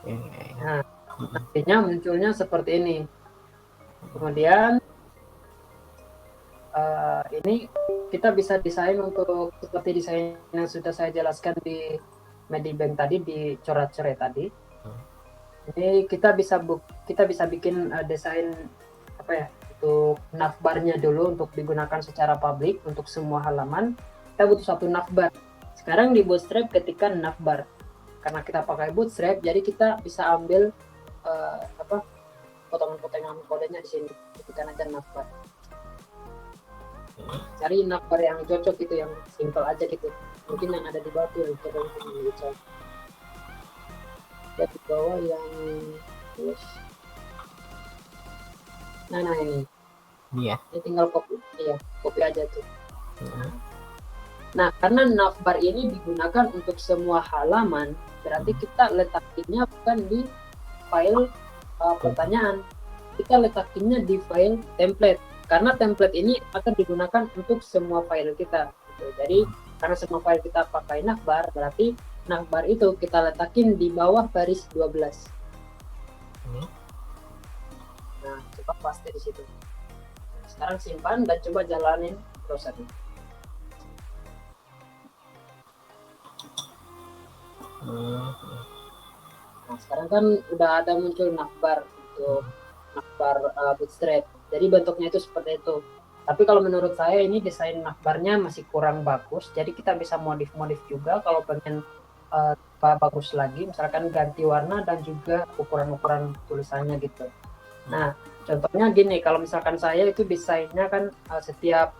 Nah, nantinya munculnya seperti ini. Kemudian ini kita bisa desain untuk seperti desain yang sudah saya jelaskan di Medibank tadi, di coret-coret tadi. Ini kita bisa bikin desain apa ya, untuk navbarnya dulu untuk digunakan secara publik untuk semua halaman. Kita butuh satu navbar. Sekarang di Bootstrap ketika navbar, karena kita pakai Bootstrap, jadi kita bisa ambil potongan-potongan kodenya di sini. Ketikkan aja navbar. Cari navbar yang cocok gitu, yang simple aja gitu. Mungkin yang ada di bawah tuh yang bisa. Ya di bawah yang terus. Nah ini. Iya. Ini tinggal copy aja tuh. Nah, karena navbar ini digunakan untuk semua halaman, berarti kita letakinnya bukan di file pertanyaan, kita letakinnya di file template, karena template ini akan digunakan untuk semua file kita. Jadi karena semua file kita pakai navbar, berarti navbar itu kita letakin di bawah baris 12. Nah, coba paste di situ. Sekarang simpan dan coba jalanin prosesnya. Nah, sekarang kan udah ada muncul navbar untuk navbar Bootstrap. Jadi bentuknya itu seperti itu. Tapi kalau menurut saya ini desain navbarnya masih kurang bagus. Jadi kita bisa modif-modif juga kalau pengen bagus lagi. Misalkan ganti warna dan juga ukuran-ukuran tulisannya gitu. Nah, contohnya gini, kalau misalkan saya itu desainnya kan setiap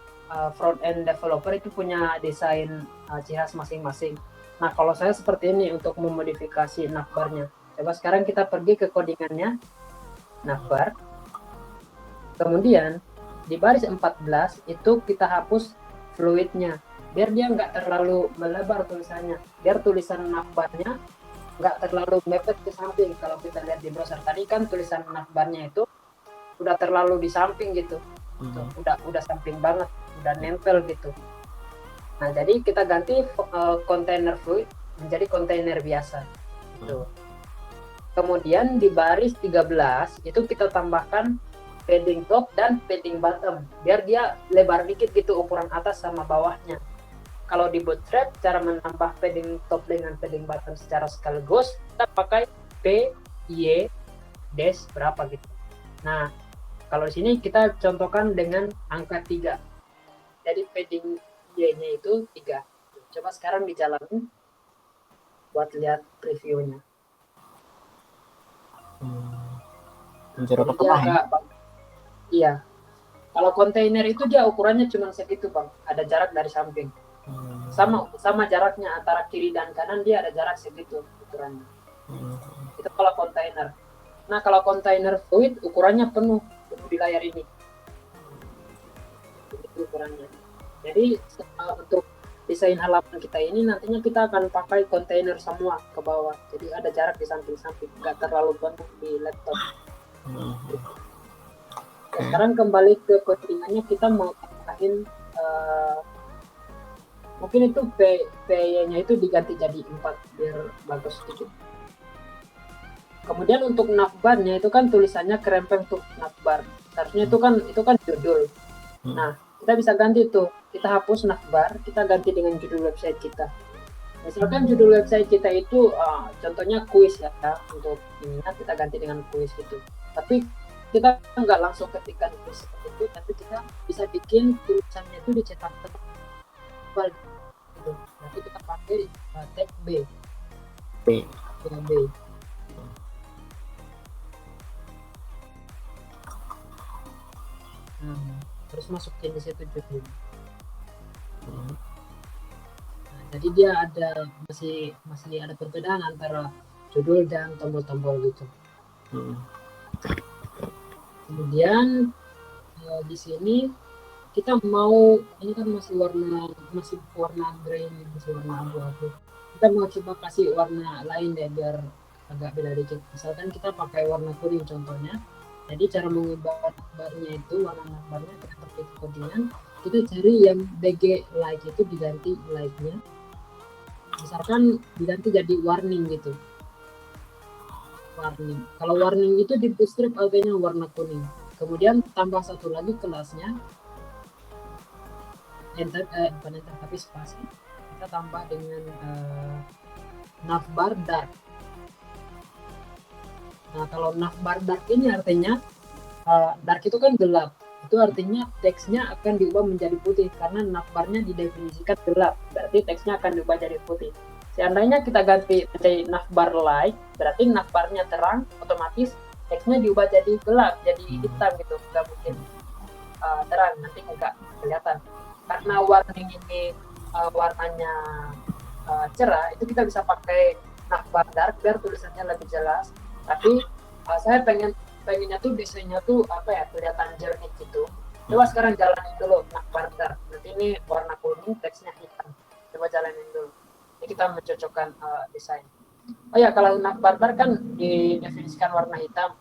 front end developer itu punya desain ciri khas masing-masing. Nah, kalau saya seperti ini untuk memodifikasi navbarnya. Coba sekarang kita pergi ke codingannya, navbar. Kemudian di baris 14 itu kita hapus fluidnya, biar dia nggak terlalu melebar tulisannya, biar tulisan navbarnya nggak terlalu mepet ke samping. Kalau kita lihat di browser tadi kan tulisan navbarnya itu udah terlalu di samping gitu, udah samping banget, udah nempel gitu. Nah, jadi kita ganti container fluid menjadi kontainer biasa gitu. Kemudian di baris 13 itu kita tambahkan padding top dan padding bottom, biar dia lebar dikit gitu ukuran atas sama bawahnya. Kalau di Bootstrap cara menambah padding top dengan padding bottom secara sekaligus, kita pakai P, Y, dash berapa gitu. Nah, kalau di sini kita contohkan dengan angka 3. Jadi padding Y-nya itu 3. Coba sekarang dijalanin buat lihat previewnya. Jadi dia agak, iya. Kalau kontainer itu dia ukurannya cuma segitu, Bang. Ada jarak dari samping. Sama jaraknya antara kiri dan kanan, dia ada jarak segitu ukurannya. Itu kalau kontainer. Nah, kalau kontainer fluid ukurannya penuh di layar ini. Itu ukurannya. Jadi untuk desain halaman kita ini nantinya kita akan pakai kontainer semua ke bawah. Jadi ada jarak di samping-samping, nggak terlalu penuh di laptop. Nah, sekarang kembali ke codingannya, kita mau tambahin mungkin itu P-nya itu diganti jadi 4 biar bagus sedikit. Kemudian untuk navbarnya itu kan tulisannya kerempeng tuh navbar. Seharusnya itu kan judul. Nah, kita bisa ganti tuh. Kita hapus navbar, kita ganti dengan judul website kita. Misalkan judul website kita itu contohnya kuis ya, untuk ininya kita ganti dengan kuis gitu. Tapi kita nggak langsung ketikkan kuis seperti itu, tapi kita bisa bikin tulisannya itu dicetak tebal gitu. Nanti kita pakai tag B. Terus masukin di situ judul. Nah, jadi dia masih ada perbedaan antara judul dan tombol-tombol gitu. Kemudian di sini kita mau, ini kan masih warna grey, masih warna abu-abu. Kita mau coba kasih warna lain deh biar agak beda dikit. Misalkan kita pakai warna kuning contohnya. Jadi cara mengubah navbarnya itu, warna navbarnya kita pakai codingan, kita cari yang BG light itu diganti lightnya. Misalkan diganti jadi warning gitu. warning. Kalau warning itu di bootstrap artinya warna kuning. Kemudian tambah satu lagi kelasnya, bukan enter tapi spasi. Kita tambah dengan navbar dark. Nah, kalau navbar dark ini artinya dark itu kan gelap. Itu artinya teksnya akan diubah menjadi putih karena navbarnya didefinisikan gelap. Berarti teksnya akan diubah jadi putih. Seandainya kita ganti menjadi navbar light, berarti navbarnya terang, otomatis teksnya diubah jadi gelap, jadi hitam gitu. Nggak mungkin terang, nanti nggak kelihatan. Karena warning ini warnanya cerah, itu kita bisa pakai navbar dark biar tulisannya lebih jelas. Tapi saya pengennya tuh desainnya tuh apa ya, kelihatan jernih gitu. Coba sekarang jalanin dulu navbar dark. Nanti ini warna kuning, teksnya hitam. Coba jalanin dulu. Ini kita mencocokkan desain. Oh ya, kalau navbar dark kan didefinisikan warna hitam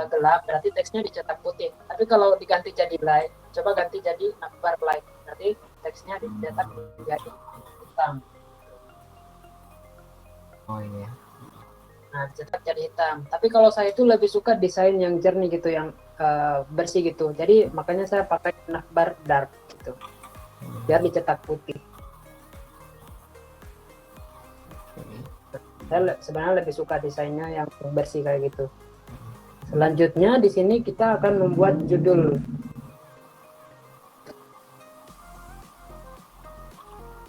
gelap, berarti teksnya dicetak putih. Tapi kalau diganti jadi light, coba ganti jadi navbar light. Berarti teksnya dicetak menjadi hitam. Oh iya. Nah, cetak jadi hitam. Tapi kalau saya itu lebih suka desain yang jernih gitu, yang bersih gitu. Jadi makanya saya pakai navbar dark gitu, biar dicetak putih. Saya sebenarnya lebih suka desainnya yang bersih kayak gitu. Selanjutnya di sini kita akan membuat judul.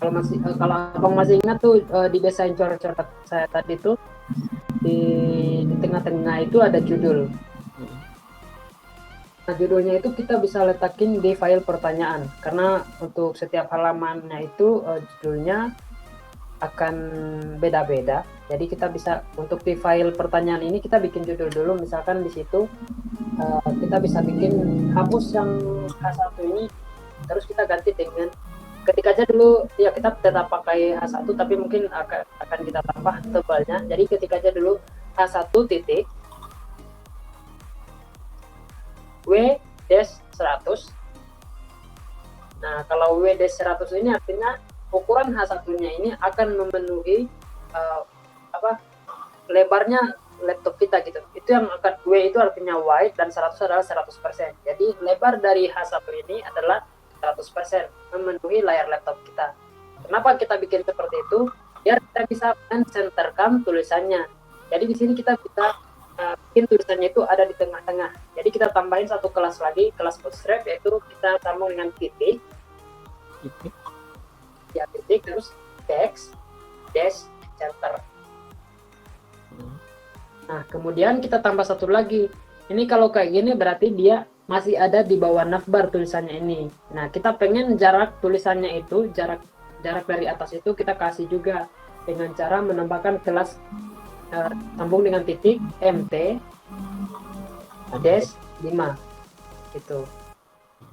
Kalau abang masih ingat tuh di desain coret-coret saya tadi tuh di tengah-tengah itu ada judul. Nah, judulnya itu kita bisa letakin di file pertanyaan karena untuk setiap halamannya itu judulnya akan beda-beda. Jadi kita bisa untuk di file pertanyaan ini kita bikin judul dulu, misalkan di situ kita bisa bikin hapus yang H1 ini, terus kita ganti dengan ketik aja dulu ya, kita tetap pakai H1 tapi mungkin akan kita tambah tebalnya. Jadi ketik aja dulu H1 titik W-100. Nah, kalau W-100 ini artinya ukuran H1-nya ini akan memenuhi lebarnya laptop kita gitu. Itu yang akan W itu artinya wide dan 100 adalah 100%. Jadi lebar dari H1 ini adalah 100% memenuhi layar laptop kita. Kenapa kita bikin seperti itu? Biar kita bisa mencenterkan tulisannya. Jadi di sini kita bisa bikin tulisannya itu ada di tengah-tengah. Jadi kita tambahin satu kelas lagi, kelas bootstrap, yaitu kita sambung dengan titik. Ya, titik, terus text, dash, center. Nah, kemudian kita tambah satu lagi. Ini kalau kayak gini berarti dia masih ada di bawah navbar tulisannya ini. Nah, kita pengen jarak tulisannya itu, jarak dari atas itu kita kasih juga dengan cara menambahkan kelas sambung dengan titik mt dash 5 gitu.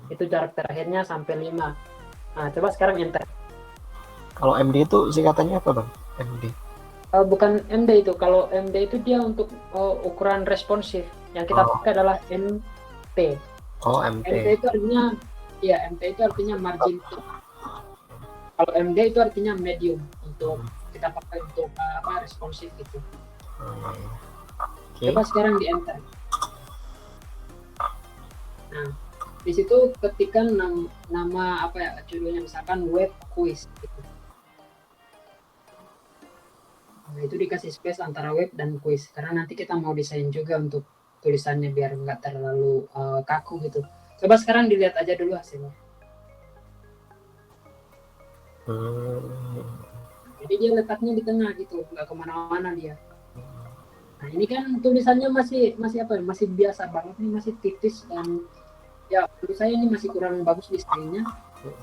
Itu jarak terakhirnya sampai 5. Nah, coba sekarang enter. Kalau MD itu singkatannya apa, Bang? MD. Bukan MD itu. Kalau MD itu dia untuk ukuran responsif. Yang kita pakai adalah MT. Oh, MT. MT itu artinya, ya MT itu artinya margin. Kalau MD itu artinya medium, untuk kita pakai untuk responsif gitu. Okay. Coba sekarang di enter. Nah, di situ ketikkan nama judulnya, misalkan web quiz gitu. Nah, itu dikasih space antara web dan quiz karena nanti kita mau desain juga untuk tulisannya biar nggak terlalu kaku gitu. Coba sekarang dilihat aja dulu hasilnya. Jadi dia letaknya di tengah gitu, nggak kemana-mana dia. Nah, ini kan tulisannya masih biasa banget nih, masih tipis dan ya menurut saya ini masih kurang bagus desainnya.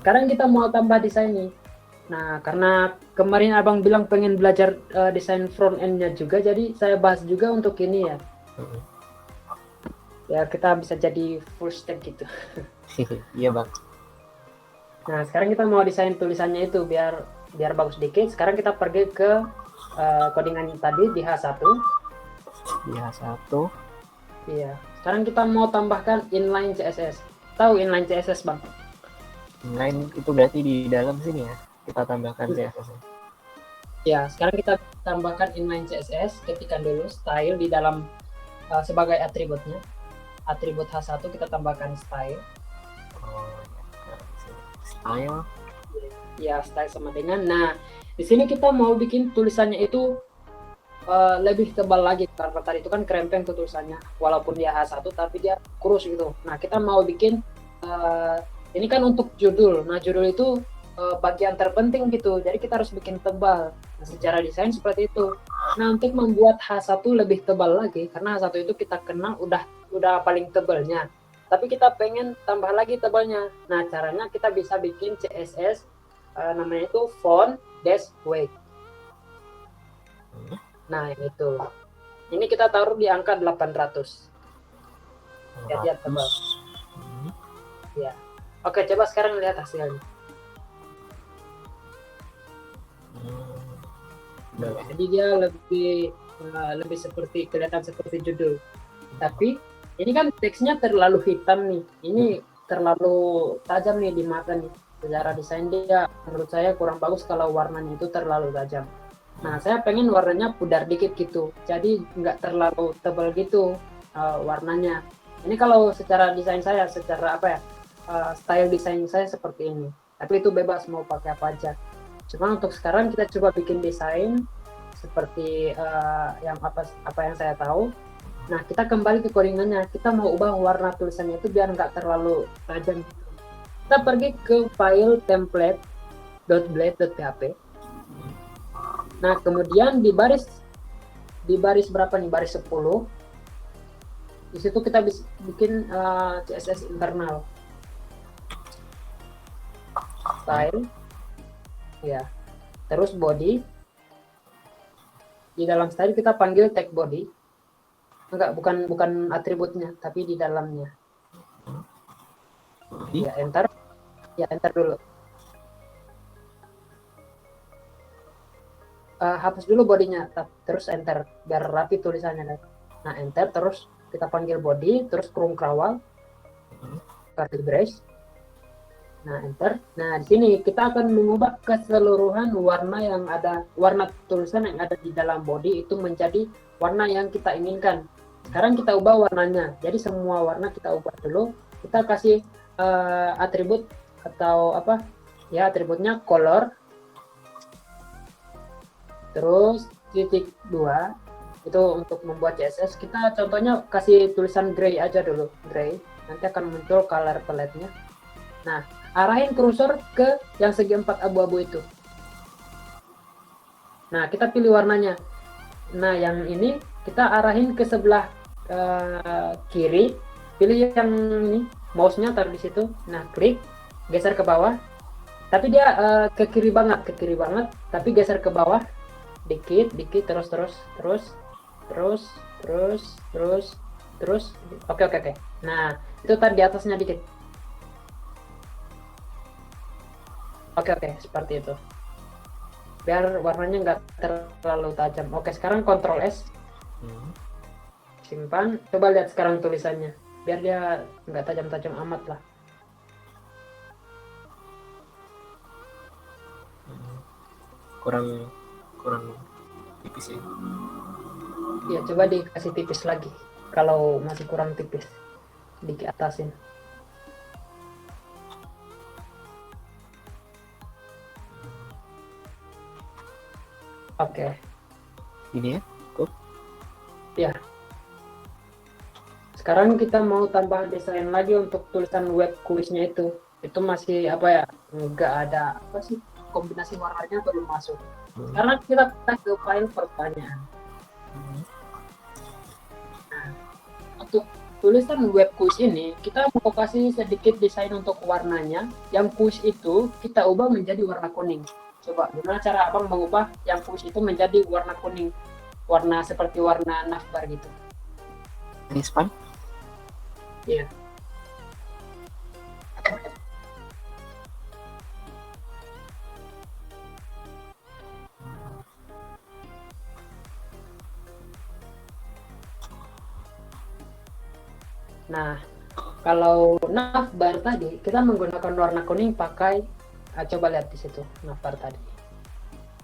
Sekarang kita mau tambah desain nih. Nah, karena kemarin abang bilang pengen belajar desain front end-nya juga, jadi saya bahas juga untuk ini ya. Ya kita bisa jadi full stack gitu. Iya, Bang. Nah, sekarang kita mau desain tulisannya itu biar bagus dikit. Sekarang kita pergi ke codingan tadi di H1. Di H1. Iya. Sekarang kita mau tambahkan inline CSS. Tahu inline CSS, Bang? Inline itu berarti di dalam sini ya. Kita tambahkan CSS. Ya, sekarang kita tambahkan inline CSS, ketikkan dulu style di dalam sebagai atributnya. Atribut H1 kita tambahkan style. Oh ya, style. Ya, style sama dengan. Nah, di sini kita mau bikin tulisannya itu lebih tebal lagi, karena tadi itu kan krempeng tuh tulisannya, walaupun dia H1 tapi dia kurus gitu. Nah, kita mau bikin ini kan untuk judul. Nah, judul itu bagian terpenting gitu, jadi kita harus bikin tebal. Nah, secara desain seperti itu. Nah, untuk membuat H1 lebih tebal lagi, karena H1 itu kita kenal udah paling tebalnya, tapi kita pengen tambah lagi tebalnya. Nah, caranya kita bisa bikin CSS namanya itu font dash weight. Nah, yang itu. Ini kita taruh di angka 800. Lihat tebal. Ya. Oke, coba sekarang lihat hasilnya. Jadi dia lebih seperti kelihatan seperti judul. Tapi ini kan teksnya terlalu hitam nih. Ini terlalu tajam nih di mata nih. Secara desain dia menurut saya kurang bagus kalau warnanya itu terlalu tajam. Nah, saya pengen warnanya pudar dikit gitu. Jadi nggak terlalu tebal gitu warnanya. Ini kalau secara desain saya, secara apa ya, style desain saya seperti ini. Tapi itu bebas mau pakai apa aja. Cuma untuk sekarang kita coba bikin desain seperti yang apa yang saya tahu. Nah, kita kembali ke codingannya. Kita mau ubah warna tulisannya itu biar nggak terlalu tajam. Kita pergi ke file template.blade.php. Nah, kemudian di baris berapa nih? Baris 10. Di situ kita bisa bikin CSS internal. Style. Ya. Terus body. Di dalam style kita panggil tag body. Enggak, bukan atributnya, tapi di dalamnya. Ya, enter. Ya, enter dulu. Hapus dulu bodinya, terus enter biar rapi tulisannya. Nah, enter, terus kita panggil body, terus kurung kawal, garis brace. Nah, enter. Nah, di sini kita akan mengubah keseluruhan warna tulisan yang ada di dalam body itu menjadi warna yang kita inginkan. Sekarang kita ubah warnanya. Jadi semua warna kita ubah dulu. Kita kasih atribut atau apa? Ya, atributnya color. Terus titik 2 itu untuk membuat CSS. Kita contohnya kasih tulisan gray aja dulu, gray. Nanti akan muncul color palette-nya. Nah, arahin kursor ke yang segi 4 abu-abu itu. Nah, kita pilih warnanya. Nah, yang ini kita arahin ke sebelah kiri. Pilih yang ini, mouse-nya taruh di situ. Nah, klik, geser ke bawah. Tapi dia ke kiri banget, tapi geser ke bawah. Dikit, terus. Oke. Nah, itu tadi di atasnya dikit. Oke, seperti itu. Biar warnanya nggak terlalu tajam. Oke, sekarang Ctrl S. Simpan. Coba lihat sekarang tulisannya. Biar dia nggak tajam-tajam amat lah. Kurang tipis ya. Ya, coba dikasih tipis lagi. Kalau masih kurang tipis, diatasin. Oke. Ini ya. Ya. Sekarang kita mau tambah desain lagi untuk tulisan web kuisnya itu. Itu masih apa ya? Nggak ada apa sih? Kombinasi warnanya belum masuk. Sekarang kita ke file pertanyaan. Nah, untuk tulisan web quiz ini, kita mau kasih sedikit desain untuk warnanya. Yang quiz itu kita ubah menjadi warna kuning. Coba, gimana cara abang mengubah yang quiz itu menjadi warna kuning? Warna seperti warna navbar gitu. Ini span? Iya. Nah, kalau navbar tadi kita menggunakan warna kuning pakai coba lihat di situ navbar tadi.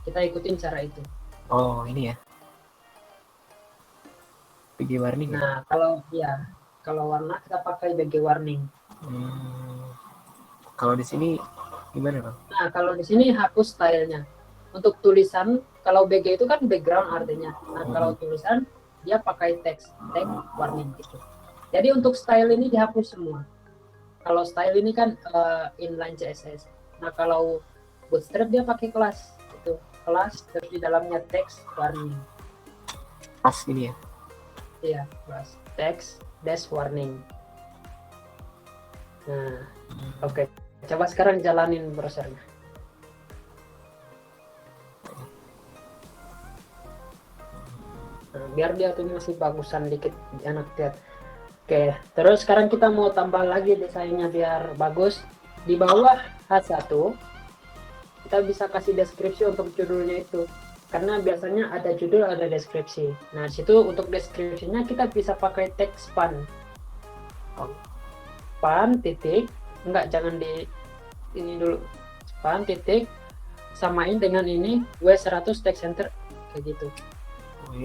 Kita ikutin cara itu. Oh, ini ya. BG warning ya. Nah, kalau warna kita pakai BG warning. Kalau di sini gimana, Bang? Nah, kalau di sini hapus stylenya. Untuk tulisan, kalau BG itu kan background artinya. Nah, kalau tulisan dia pakai teks warning gitu. Jadi untuk style ini dihapus semua. Kalau style ini kan inline CSS. Nah, kalau Bootstrap dia pakai kelas itu. Kelas terus di dalamnya teks warning. Pas ini ya. Iya, kelas teks dash warning. Nah, oke. Coba sekarang jalanin browsernya. Nah, biar dia tuh masih bagusan dikit, enak lihat. Oke, terus sekarang kita mau tambah lagi desainnya biar bagus. Di bawah H1 kita bisa kasih deskripsi untuk judulnya itu. Karena biasanya ada judul, ada deskripsi. Nah, situ untuk deskripsinya kita bisa pakai teks span. Span titik, enggak, jangan di ini dulu. Span titik samain dengan ini W100 text center kayak gitu.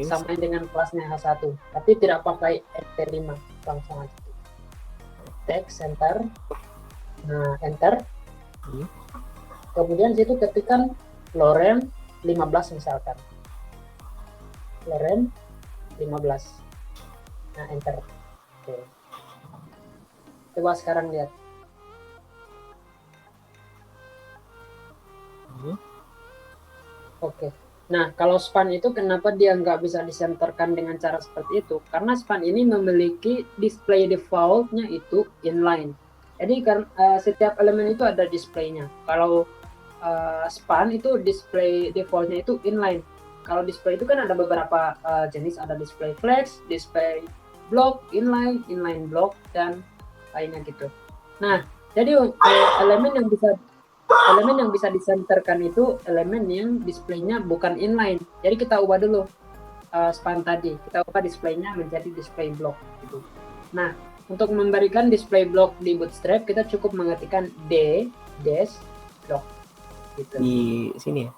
Samain dengan kelasnya H1, tapi tidak pakai enter5, langsung aja. Text center. Nah, enter. Kemudian situ ketikkan Loren 15 misalkan. Loren 15. Nah, enter. Oke. Coba sekarang lihat. Oke. Nah, kalau span itu kenapa dia nggak bisa disenterkan dengan cara seperti itu? Karena span ini memiliki display default-nya itu inline. Jadi kan setiap elemen itu ada display-nya. Kalau span itu display default-nya itu inline. Kalau display itu kan ada beberapa jenis, ada display flex, display block, inline block, dan lainnya gitu. Nah, jadi elemen yang bisa disenterkan itu elemen yang displaynya bukan inline. Jadi kita ubah dulu span tadi, kita ubah displaynya menjadi display block gitu. Nah, untuk memberikan display block di Bootstrap kita cukup mengetikkan d dash block gitu. Di sini ya.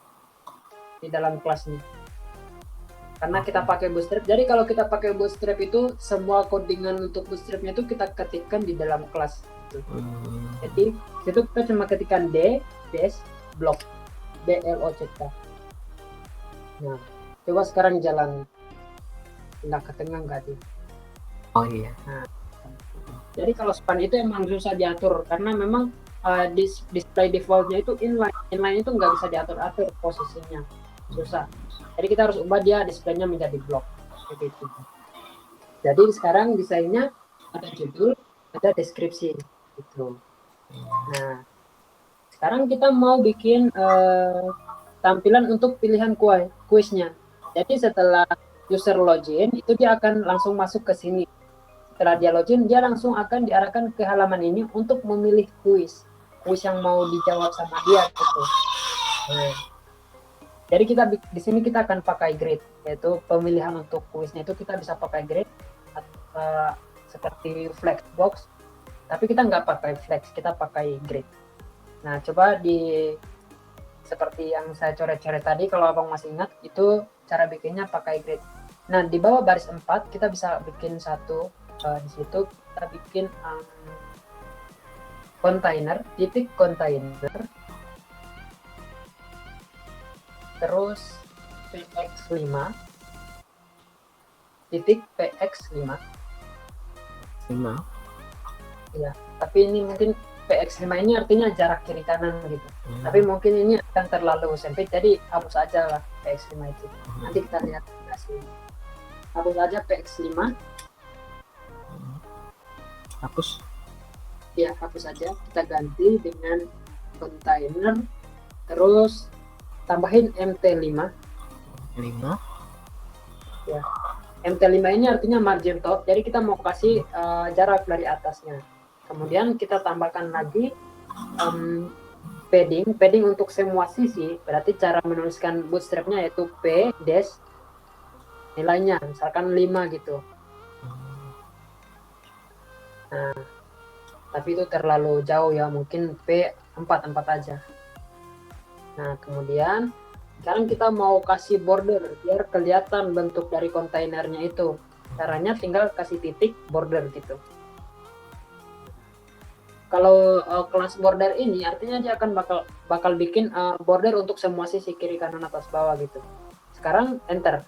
Di dalam kelasnya. Karena kita pakai Bootstrap. Jadi kalau kita pakai Bootstrap itu semua codingan untuk Bootstrapnya itu kita ketikkan di dalam kelas. Gitu. Jadi itu kita cuma ketikkan d dash block block. Nah, coba sekarang jalan pindah ke tengah nggak sih? Oh iya. Nah, jadi kalau span itu emang susah diatur karena memang display defaultnya itu inline itu nggak bisa diatur posisinya, susah. Jadi kita harus ubah dia displaynya menjadi block begitu. Jadi sekarang desainnya ada judul, ada deskripsi gitu. Nah, sekarang kita mau bikin tampilan untuk pilihan kuisnya. Jadi setelah user login itu dia akan langsung masuk ke sini. Setelah dia login, dia langsung akan diarahkan ke halaman ini untuk memilih kuis yang mau dijawab sama dia gitu. Nah, jadi kita di sini kita akan pakai grid, yaitu pemilihan untuk kuisnya itu kita bisa pakai grid seperti flexbox, tapi kita nggak pakai flex, kita pakai grid. Nah, coba seperti yang saya coret-coret tadi, kalau abang masih ingat, itu cara bikinnya pakai grid. Nah, di bawah baris 4 kita bisa bikin satu, di situ kita bikin container, titik container, terus px5, titik px5. 5. Ya, tapi ini mungkin px5 ini artinya jarak kiri kanan gitu. Tapi mungkin ini akan terlalu sempit, jadi hapus aja lah px5 itu. Nanti kita lihat hasilnya. Hapus aja px5. Hapus. Ya, hapus aja. Kita ganti dengan container, terus tambahin mt5. 5. Ya, mt5 ini artinya margin top, jadi kita mau kasih jarak dari atasnya. Kemudian kita tambahkan lagi padding untuk semua sisi. Berarti cara menuliskan bootstrapnya yaitu p dash nilainya, misalkan 5 gitu. Nah, tapi itu terlalu jauh ya, mungkin p 4 aja. Nah, kemudian Sekarang kita mau kasih border biar kelihatan bentuk dari kontainernya itu. Caranya tinggal kasih titik border gitu. Kalau kelas border ini artinya dia akan bakal bikin border untuk semua sisi kiri kanan atas bawah gitu. Sekarang enter.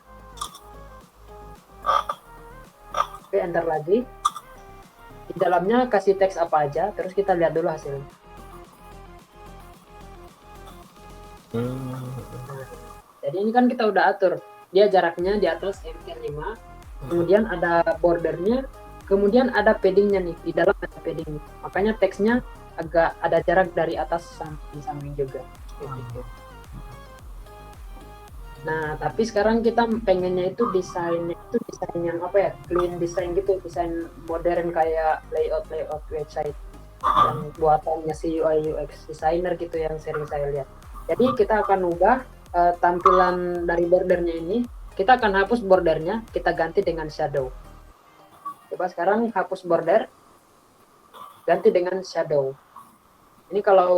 Oke, enter lagi. Di dalamnya kasih teks apa aja, terus kita lihat dulu hasilnya. Jadi ini kan kita udah atur, dia jaraknya di atas MT5, kemudian ada bordernya, kemudian ada paddingnya nih, di dalam ada padding. Makanya teksnya agak ada jarak dari atas samping juga. Gitu. Nah, tapi sekarang kita pengennya itu desain yang apa ya, clean design gitu, desain modern kayak layout website yang buatannya si UI UX designer gitu yang sering saya lihat. Jadi kita akan ubah tampilan dari bordernya ini, kita akan hapus bordernya, kita ganti dengan shadow. Coba sekarang hapus border, ganti dengan shadow. Ini kalau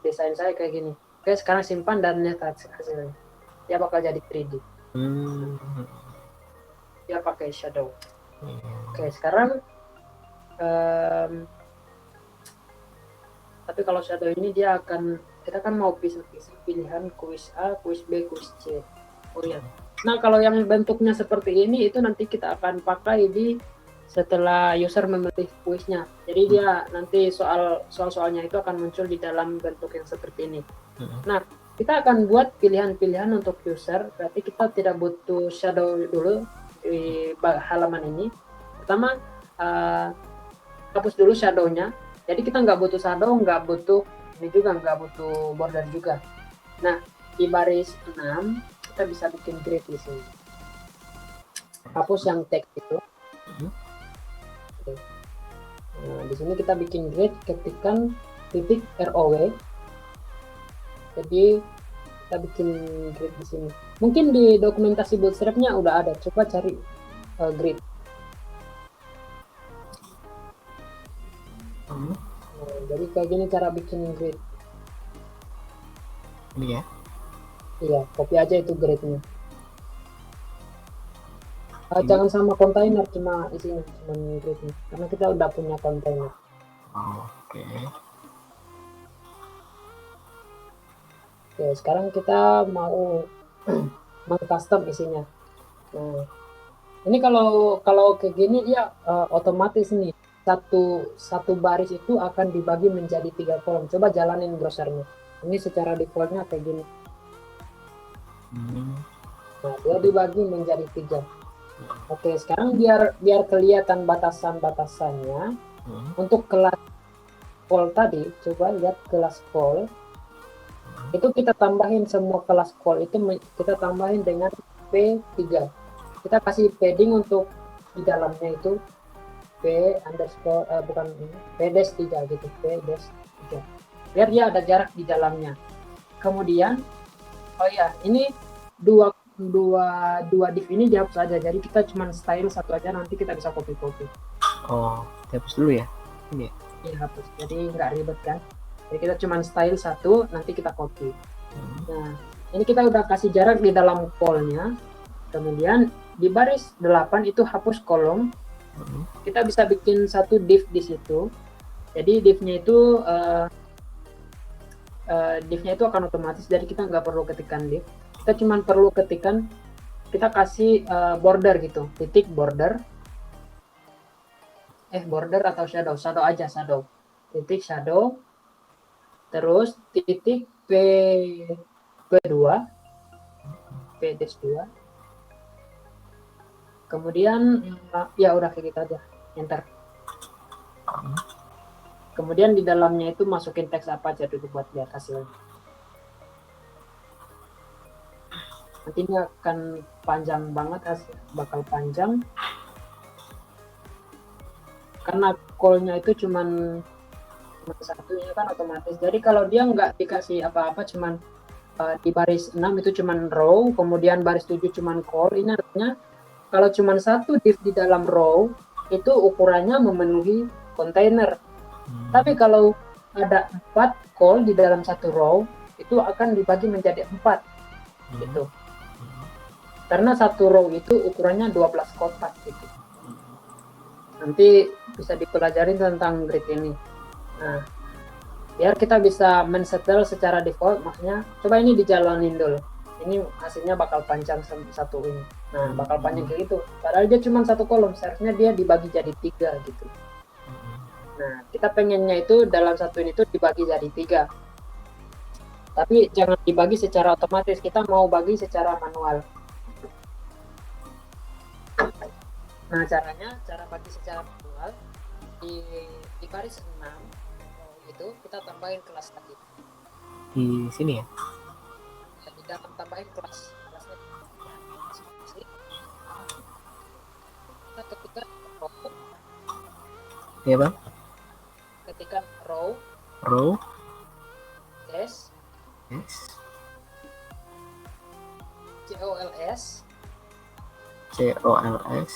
desain saya kayak gini. Oke, sekarang simpan dan lihat hasilnya. Dia bakal jadi 3D. Dia pakai shadow. Oke, sekarang tapi kalau shadow ini dia akan, kita kan mau pisah-pisah pilihan quiz A, quiz B, quiz C. Oh ya. Nah, kalau yang bentuknya seperti ini itu nanti kita akan pakai di setelah user memilih kuisnya. Jadi dia nanti soal-soalnya itu akan muncul di dalam bentuk yang seperti ini. Nah, kita akan buat pilihan-pilihan untuk user. Berarti kita tidak butuh shadow dulu di halaman ini. Pertama, hapus dulu shadownya. Jadi kita nggak butuh shadow, nggak butuh ini juga, nggak butuh border juga. Nah, di baris 6 kita bisa bikin grid di sini. Hapus yang teks itu. Nah, di sini kita bikin grid, ketikkan titik ROW. Jadi kita bikin grid di sini. Mungkin di dokumentasi Bootstrap-nya udah ada. Coba cari grid. Nah, jadi kayak gini cara bikin grid. Ini ya? Iya, copy aja itu gridnya. Jangan sama kontainer, cuma isinya cuma gridnya, karena kita udah punya kontainer. Oke. Oke, sekarang kita mau mengcustom isinya. Nah, ini kalau kayak gini dia otomatis nih satu baris itu akan dibagi menjadi 3 kolom. Coba jalanin browsernya. Ini secara defaultnya kayak gini. Nah, dia dibagi menjadi 3. Oke, sekarang biar kelihatan batasan-batasannya, untuk kelas call tadi, coba lihat kelas call. Itu kita tambahin semua kelas call itu, kita tambahin dengan P3. Kita kasih padding untuk di dalamnya itu P underscore bukan P-3 gitu, P-3. Biar dia ada jarak di dalamnya. Kemudian, oh ya, ini dua div ini dihapus aja, jadi kita cuma style satu aja, nanti kita bisa copy. Oh, dihapus dulu ya? Ini ya? Iya, hapus, jadi nggak ribet kan. Jadi kita cuma style satu, nanti kita copy. Nah, ini kita udah kasih jarak di dalam call-nya. Kemudian di baris 8 itu hapus kolom. Kita bisa bikin satu div di situ. Jadi divnya itu akan otomatis, jadi kita nggak perlu ketikkan div. Kita cuma perlu ketikkan, kita kasih border gitu, titik border. Border atau shadow aja, titik shadow, terus titik P2, kemudian ya udah kayak gitu aja, enter. Kemudian di dalamnya itu masukin teks apa aja dulu buat lihat hasilnya. Nanti ini akan panjang banget, bakal panjang karena call-nya itu cuman satunya kan otomatis. Jadi kalau dia nggak dikasih apa-apa, cuman di baris 6 itu cuman row, kemudian baris 7 cuman call. Ini artinya kalau cuman satu div di dalam row itu ukurannya memenuhi kontainer. Tapi kalau ada 4 call di dalam satu row, itu akan dibagi menjadi 4 gitu. Karena satu row itu ukurannya 12 kotak gitu. Nanti bisa dipelajari tentang grid ini. Nah, biar kita bisa men-setel secara default, maksudnya coba ini dijalanin dulu. Ini hasilnya bakal panjang satu ini. Nah, bakal panjang kayak gitu. Padahal dia cuma satu kolom, seharusnya dia dibagi jadi 3 gitu. Nah, kita pengennya itu dalam satu ini tuh dibagi jadi 3. Tapi jangan dibagi secara otomatis, kita mau bagi secara manual. Nah, cara bagi secara manual di baris 6 itu kita tambahin kelas tadi. Di sini ya? Di dalam tambahin kelasnya. Kita ketikkan row. Iya bang? Ketikkan row. Row. Dash. Yes. COLS. COLS.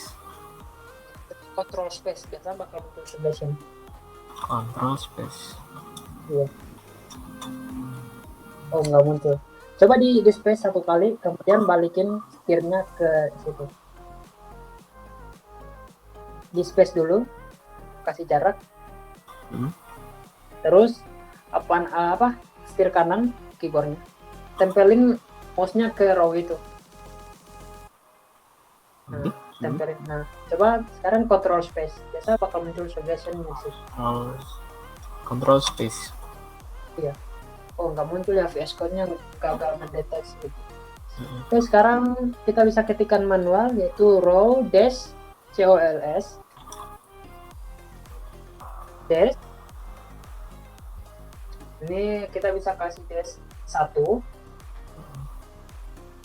Control space, biasa bakal muncul sebelah sini. Control space. Iya. Oh, nggak muncul. Coba di space satu kali, kemudian balikin setirnya ke situ. Di space dulu, kasih jarak. Terus apa? Setir kanan keyboardnya. Tempelin mouse-nya ke row itu. Nah, tempelin. Nah, coba sekarang control space. Biasa bakal muncul suggestion message. Control space. Iya. Oh, nggak muncul ya, VS Code-nya gagal mendeteksi gitu. Oke, sekarang kita bisa ketikkan manual, yaitu row dash COLS dash. Ini kita bisa kasih dash 1.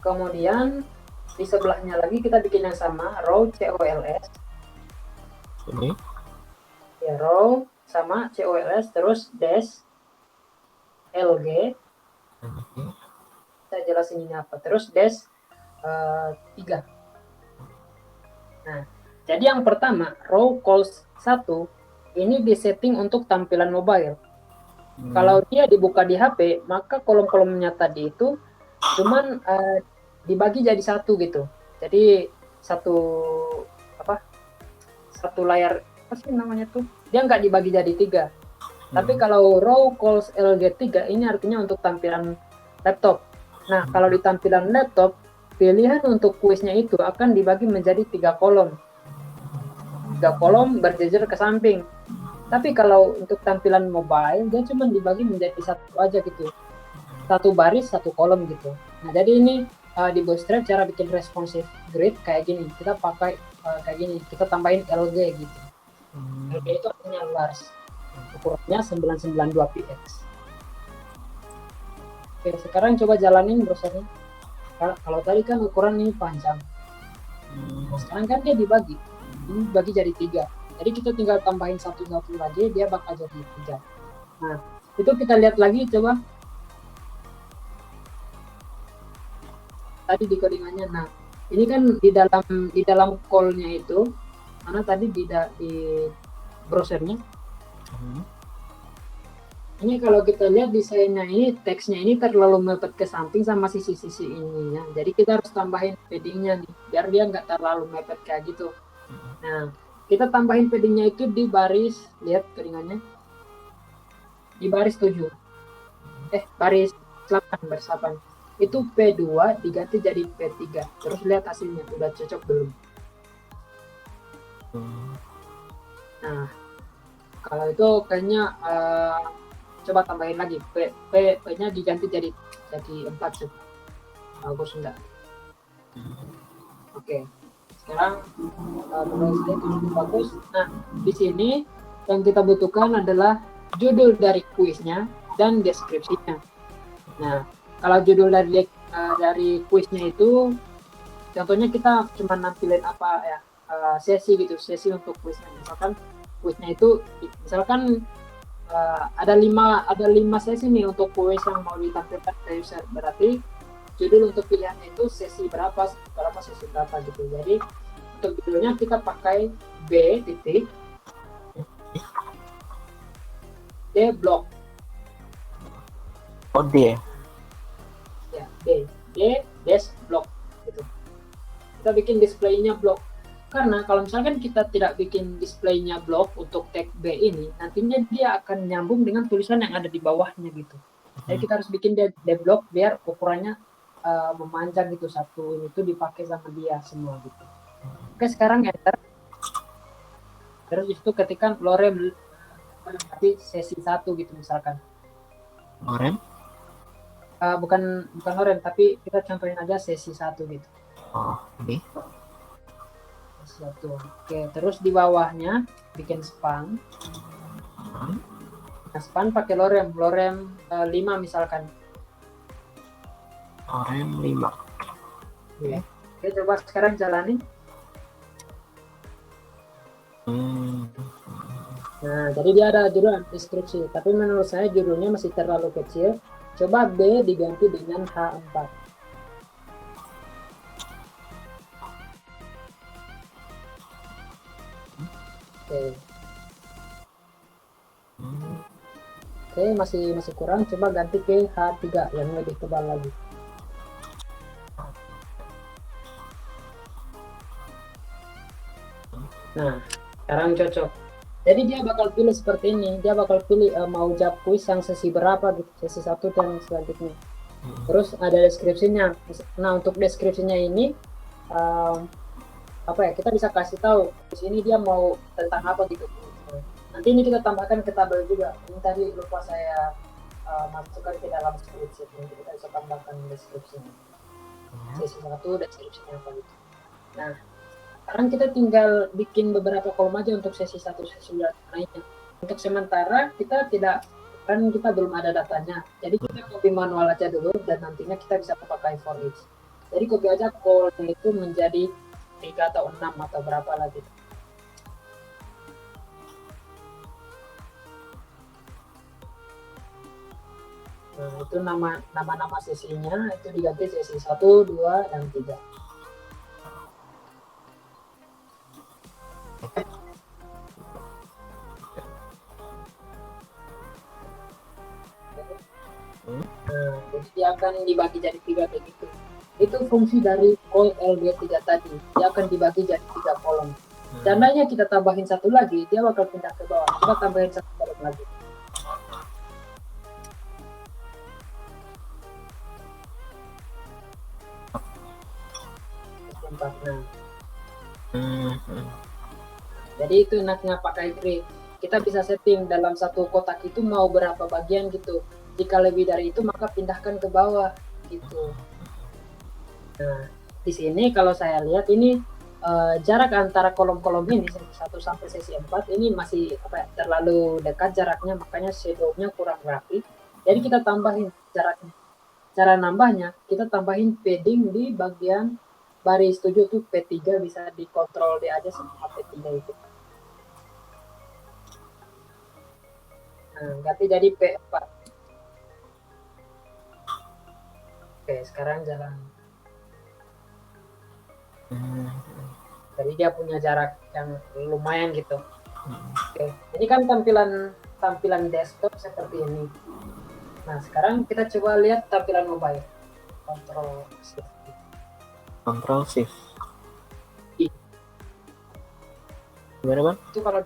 Kemudian di sebelahnya lagi kita bikin yang sama, row COLS. Ini. Ya, row sama COLS terus dash LG. Saya jelasin ini apa. Terus dash 3. Nah, jadi yang pertama, row calls 1 ini disetting untuk tampilan mobile. Kalau dia dibuka di HP, maka kolom-kolomnya tadi itu cuman dibagi jadi 1 gitu. Jadi satu layar, apa sih namanya tuh? Dia nggak dibagi jadi 3. Tapi kalau row calls LG3 ini artinya untuk tampilan laptop. Nah, kalau di tampilan laptop, pilihan untuk kuisnya itu akan dibagi menjadi 3 kolom. 3 kolom berjejer ke samping. Tapi kalau untuk tampilan mobile, dia cuma dibagi menjadi 1 aja gitu. 1 baris, 1 kolom gitu. Nah, jadi ini di Bootstrap cara bikin responsive grid kayak gini. Kita pakai kayak gini. Kita tambahin LG gitu. LG itu artinya large. Ukurannya 992 px. Oke, sekarang coba jalanin browsernya. Kalau tadi kan ukuran ini panjang. Nah, sekarang kan dia dibagi. Ini dibagi jadi 3. Jadi kita tinggal tambahin satu lagi, dia bakal jadi 3. Nah, itu kita lihat lagi coba. Tadi di codingannya. Nah, ini kan di dalam call-nya itu, mana tadi di browsernya. Ini kalau kita lihat desainnya ini, teksnya ini terlalu mepet ke samping sama sisi-sisi ininya. Jadi kita harus tambahin paddingnya nih, biar dia nggak terlalu mepet kayak gitu. Nah, kita tambahin paddingnya itu di baris, lihat codingannya, di baris 7. Baris 8. Itu P2 diganti jadi P3. Terus lihat hasilnya, udah cocok belum? Nah, kalau itu kayaknya coba tambahin lagi, P-nya diganti jadi 4 tuh. Bagus enggak? Oke. Sekarang itu bagus. Nah, di sini yang kita butuhkan adalah judul dari kuisnya dan deskripsinya. Nah, kalau judul dari kuisnya itu, contohnya kita cuma nampilin apa ya, sesi gitu, sesi untuk kuisnya. Misalkan kuisnya itu, misalkan ada 5 sesi nih untuk kuis yang mau ditampilkan ke user. Berarti judul untuk pilihannya itu sesi berapa gitu. Jadi untuk judulnya kita pakai B titik D block. Oh, D. D dash block gitu. Kita bikin displaynya block. Karena kalau misalkan kita tidak bikin displaynya block untuk tag B ini, nantinya dia akan nyambung dengan tulisan yang ada di bawahnya gitu. Jadi kita harus bikin D block biar ukurannya memanjang gitu, satu ini tuh dipakai sama dia semua gitu. Oke, sekarang enter. Terus itu ketikkan lorem berarti sesi 1 gitu misalkan. Lorem? Bukan lorem, tapi kita contohin aja sesi 1 gitu. Oh, ini. Sesi 1. Oke, terus di bawahnya bikin span. Nah, span pakai lorem 5 misalkan. Lorem 5. Oke. Oke, coba sekarang jalanin. Nah, jadi dia ada judul deskripsi, tapi menurut saya judulnya masih terlalu kecil. Coba B diganti dengan H4. Oke. Oke, masih kurang. Coba ganti ke H3 yang lebih tebal lagi. Nah, sekarang cocok. Jadi dia bakal pilih seperti ini. Dia bakal pilih mau jawab kuis yang sesi berapa gitu, sesi 1 dan selanjutnya. Terus ada deskripsinya. Nah, untuk deskripsinya ini apa ya? Kita bisa kasih tahu di sini dia mau tentang apa gitu. Nanti ini kita tambahkan ke tabel juga. Ini tadi lupa saya masukkan ke dalam spreadsheet. Nanti kita bisa tambahkan deskripsinya. Sesi 1 deskripsinya apa gitu. Nah, sekarang kita tinggal bikin beberapa kolom aja untuk sesi 1, sesi 2 lainnya. Untuk sementara kita belum ada datanya. Jadi kita copy manual aja dulu dan nantinya kita bisa pakai for each. Jadi copy aja call-nya itu menjadi 3 atau 6 atau berapa lagi. Nah, itu nama sesinya itu diganti sesi 1, 2, dan 3. Nah, jadi dia akan dibagi jadi 3 kayak gitu. Itu fungsi dari call LB3 tadi. Dia akan dibagi jadi 3 kolom. Tandanya kita tambahin satu lagi, dia bakal pindah ke bawah. Kita tambahin satu kolom lagi. Jadi itu enaknya pakai grid. Kita bisa setting dalam satu kotak itu mau berapa bagian gitu. Jika lebih dari itu maka pindahkan ke bawah gitu. Nah, di sini kalau saya lihat ini jarak antara kolom-kolom ini sesi 1 sampai sesi 4 ini masih terlalu dekat jaraknya, makanya shadow-nya kurang rapi. Jadi kita tambahin jaraknya. Cara nambahnya kita tambahin padding di bagian baris 7 tuh P3 bisa dikontrol di aja sama P3 itu. Nah, ganti jadi P4. Oke, sekarang jalan. Jadi dia punya jarak yang lumayan gitu. Oke, ini kan tampilan desktop seperti ini. Nah, sekarang kita coba lihat tampilan mobile. Control Shift. Gimana, Bang? Itu kalau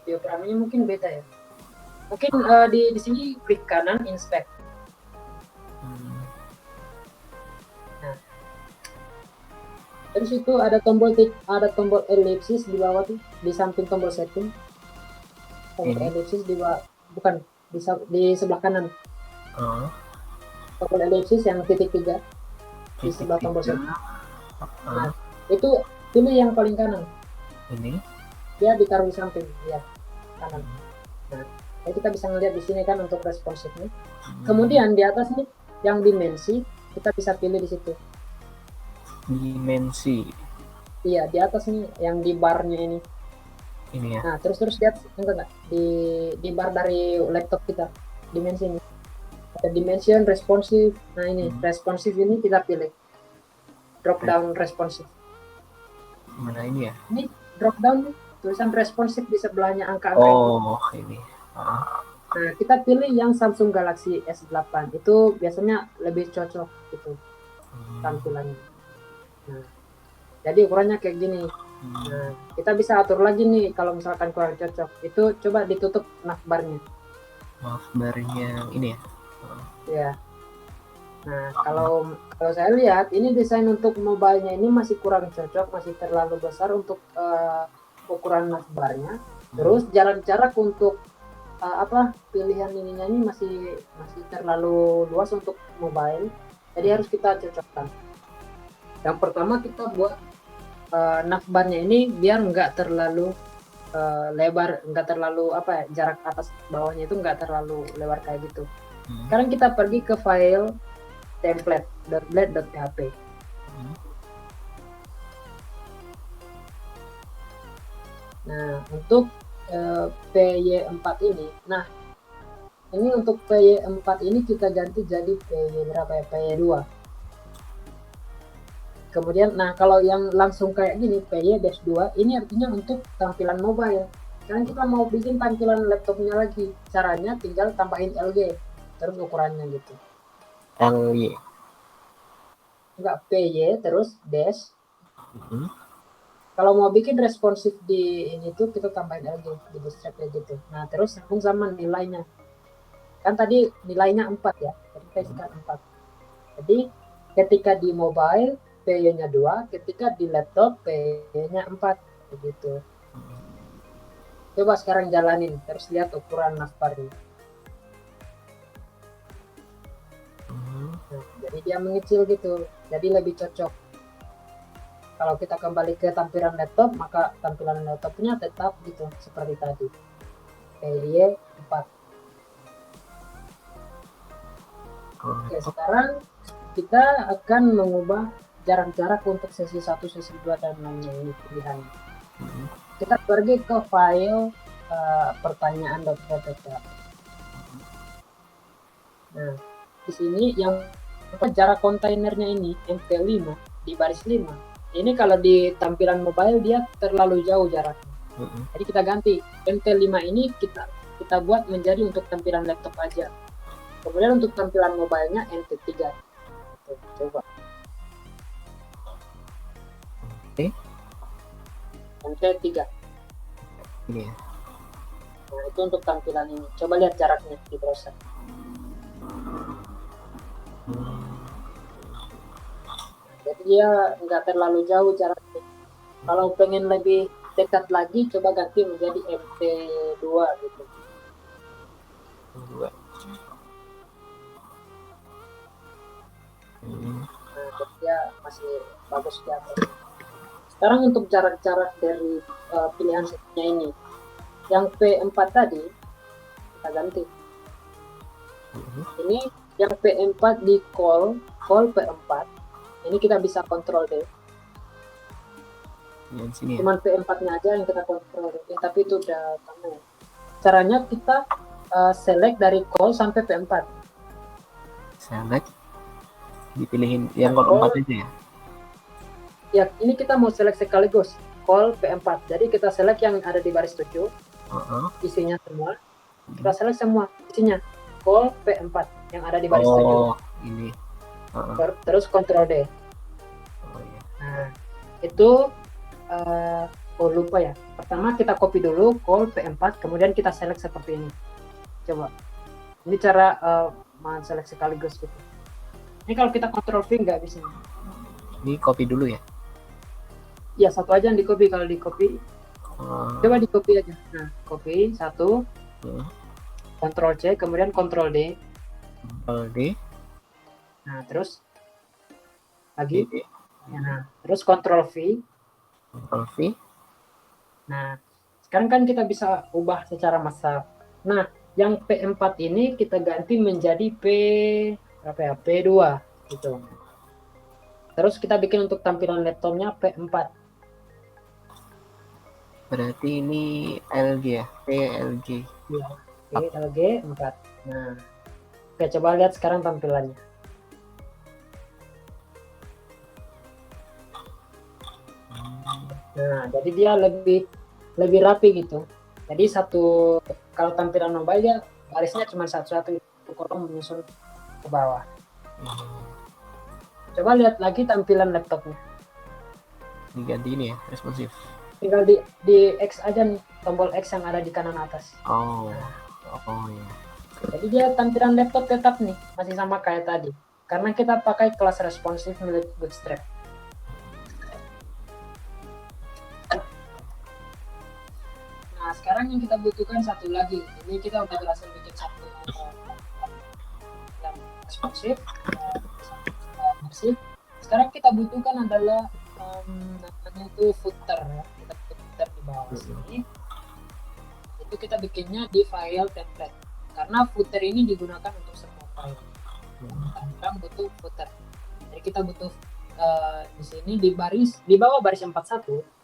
diagramnya mungkin beda ya. Mungkin di sini klik kanan inspect. Nah, terus itu ada tombol elipsis di bawah tuh, di samping tombol setting. Tombol elipsis di bawah, bukan di sebelah kanan. Tombol elipsis yang titik 3 di sebelah tombol setting. Nah, itu pilih yang paling kanan. Ini Dia ditaruh di samping, ya kanan. Nah, jadi kita bisa ngelihat di sini kan untuk responsifnya. Kemudian di atas nih yang dimensi kita bisa pilih di situ. Dimensi. Iya, di atas nih yang di barnya ini. Ini ya. Nah, terus lihat enggak di bar dari laptop kita. Dimensi ini. Ada dimension responsive. Nah, ini responsive ini kita pilih. Drop down responsive. Mana ini ya? Ini drop down tulisan responsif di sebelahnya angka-angka ini. Nah, kita pilih yang Samsung Galaxy S8. Itu biasanya lebih cocok gitu tampilannya. Nah, jadi ukurannya kayak gini. Nah, kita bisa atur lagi nih kalau misalkan kurang cocok. Itu coba ditutup navbarnya. Navbarnya ini ya. Ya. Nah, kalau kalau saya lihat ini desain untuk mobilenya ini masih kurang cocok, masih terlalu besar untuk ukuran navbarnya. Terus jarak-jarak untuk apa pilihan ininya ini masih masih terlalu luas untuk mobile. Jadi harus kita cocokkan. Yang pertama kita buat navbarnya ini biar nggak terlalu lebar, nggak terlalu apa ya, jarak atas bawahnya itu nggak terlalu lebar kayak gitu. Sekarang kita pergi ke file template.blade.php. Nah, untuk PY4 ini, nah ini untuk PY4 ini kita ganti jadi PY berapa ya? PY2. Kemudian, nah kalau yang langsung kayak gini, PY-2, ini artinya untuk tampilan mobile. Sekarang kita mau bikin tampilan laptopnya lagi. Caranya tinggal tambahin LG, terus ukurannya gitu. LY. Enggak, PY, terus dash. Kalau mau bikin responsif di ini tuh, kita tambahin LG, di distrapnya gitu. Nah, terus sambung sama nilainya. Kan tadi nilainya 4 ya, jadi kita isikan 4. Jadi, ketika di mobile, PY-nya 2, ketika di laptop PY-nya 4 begitu. Coba sekarang jalanin terus lihat ukuran navbarnya. Nah, jadi dia mengecil gitu, jadi lebih cocok. Kalau kita kembali ke tampilan laptop, maka tampilan laptopnya tetap gitu seperti tadi, PY 4. Oke, sekarang kita akan mengubah jarak-jarak untuk sesi 1, sesi 2, dan lainnya ini pilihannya. Kita pergi ke file pertanyaan.php. Nah, di sini yang jarak kontainernya ini MT5 di baris 5. Ini kalau di tampilan mobile dia terlalu jauh jaraknya. Jadi kita ganti MT5 ini kita buat menjadi untuk tampilan laptop aja. Kemudian untuk tampilan mobilenya MT3. Coba. MT3. Ini ya. Nah, itu untuk tampilan ini. Coba lihat jaraknya di browser. Jadi dia nggak terlalu jauh jaraknya. Kalau pengen lebih dekat lagi, coba ganti menjadi MT2 gitu. Nah, dia masih bagus di atas. Sekarang untuk jarak-jarak dari pilihan setnya ini, yang P4 tadi kita ganti. Ini yang P4 di call P4. Ini kita bisa kontrol D. Cuman P4-nya aja yang kita kontrol D. Tapi itu udah kamu. Caranya kita select dari call sampai P4. Select, dipilihin yang call 4 aja ya? Ya, ini kita mau select sekaligus call P4. Jadi kita select yang ada di baris 7. Isinya semua. Kita select semua isinya call P4 yang ada di baris 7. Ini. Terus Ctrl D. Nah, itu lupa ya. Pertama kita copy dulu call P4, kemudian kita select seperti ini. Coba. Ini cara select sekaligus gitu. Ini kalau kita Ctrl V nggak bisa. Ini copy dulu ya? Ya, satu aja yang di copy. Kalau di copy, coba di copy aja. Nah, copy satu, Ctrl C, kemudian Ctrl D. Ctrl D. Nah, terus lagi. Nah, terus Ctrl V. Ctrl V. Nah, sekarang kan kita bisa ubah secara massal. Nah, yang P4 ini kita ganti menjadi P2 gitu. Terus kita bikin untuk tampilan laptopnya P4. Berarti ini LG ya? PLG. Iya, LG 4. Nah, oke, coba lihat sekarang tampilannya. Nah, jadi dia lebih rapi gitu. Jadi kalau tampilan mobile dia barisnya cuma satu-satu, itu kolom menyusun ke bawah. Coba lihat lagi tampilan laptopnya. Diganti ini ya, responsif. Tinggal di X aja nih, tombol X yang ada di kanan atas. Oh ya. Jadi dia tampilan laptop tetap nih, masih sama kayak tadi. Karena kita pakai kelas responsif milik Bootstrap. Nah, sekarang yang kita butuhkan satu lagi. Ini kita udah berhasil bikin satu yang responsif, bersih. Sekarang kita butuhkan adalah namanya itu footer ya. Kita bikin footer di bawah sini. Itu kita bikinnya di file template. Karena footer ini digunakan untuk semua file. Kita butuh footer. Jadi kita butuh di sini di bawah baris 41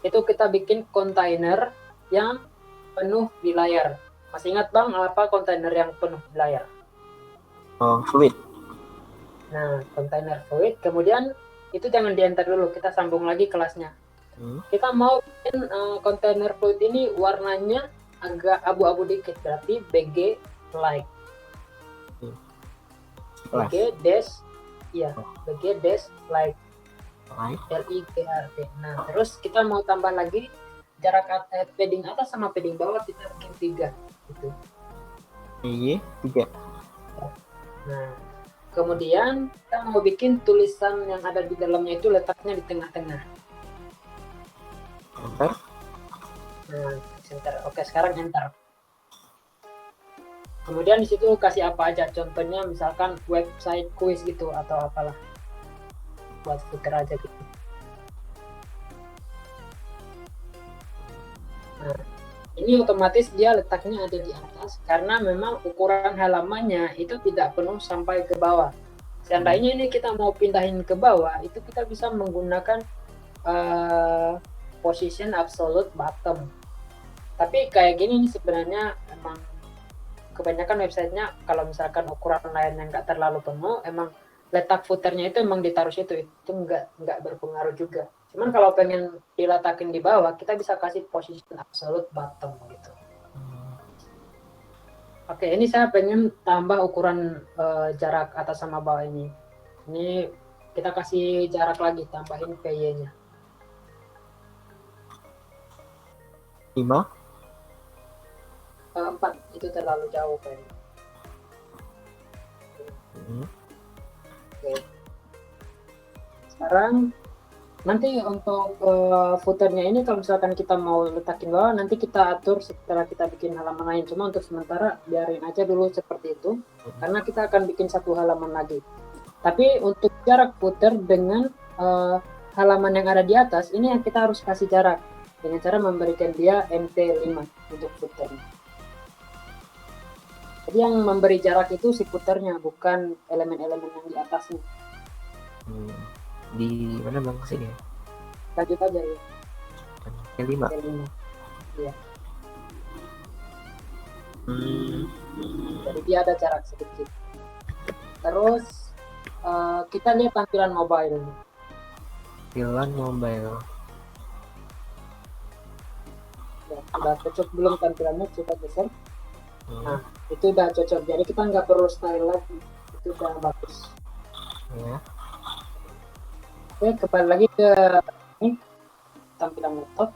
itu kita bikin kontainer yang penuh di layar. Masih ingat Bang apa kontainer yang penuh di layar? Fluid. Nah, kontainer fluid. Kemudian itu jangan di enter dulu, kita sambung lagi kelasnya. Kita mau bikin kontainer fluid ini warnanya agak abu-abu dikit, berarti BG light. BG dash light. LIGRT. Nah, terus kita mau tambah lagi jarak padding atas sama padding bawah kita bikin 3 gitu. Iya, 3. Nah, kemudian kita mau bikin tulisan yang ada di dalamnya itu letaknya di tengah-tengah. Enter. Nah, enter. Oke, sekarang enter. Kemudian di situ kasih apa aja, contohnya misalkan website quiz gitu atau apalah. Buat footer aja gitu. Nah, ini otomatis dia letaknya ada di atas karena memang ukuran halamannya itu tidak penuh sampai ke bawah. Seandainya ini kita mau pindahin ke bawah, itu kita bisa menggunakan position absolute bottom. Tapi kayak gini nih sebenarnya emang kebanyakan websitenya kalau misalkan ukuran layarnya nggak terlalu penuh, emang letak footernya itu emang ditaruh situ, itu nggak berpengaruh juga. Cuman kalau pengen diletakin di bawah, kita bisa kasih position absolute bottom gitu. Oke, ini saya pengen tambah ukuran jarak atas sama bawah ini. Ini kita kasih jarak lagi, tambahin PY-nya. 5. 4, itu terlalu jauh kayaknya. Oke. Sekarang nanti untuk footernya ini kalau misalkan kita mau letakin bawah, nanti kita atur setelah kita bikin halaman lain. Cuma untuk sementara biarin aja dulu seperti itu, karena kita akan bikin satu halaman lagi. Tapi untuk jarak footer dengan halaman yang ada di atas, ini yang kita harus kasih jarak dengan cara memberikan dia MT5 untuk footernya. Jadi yang memberi jarak itu si footernya, bukan elemen-elemen yang di atasnya. Di mana Bang sini? Lanjut aja ya. Yang 5. Iya. Jadi dia ada jarak sedikit. Terus kita lihat tampilan mobile. Tampilan mobile. Ya, udah cocok belum tampilannya? Coba geser. Nah, itu udah cocok. Jadi kita nggak perlu style lagi. Itu udah bagus. Ya. Oke, kembali lagi ke ini tampilan laptop.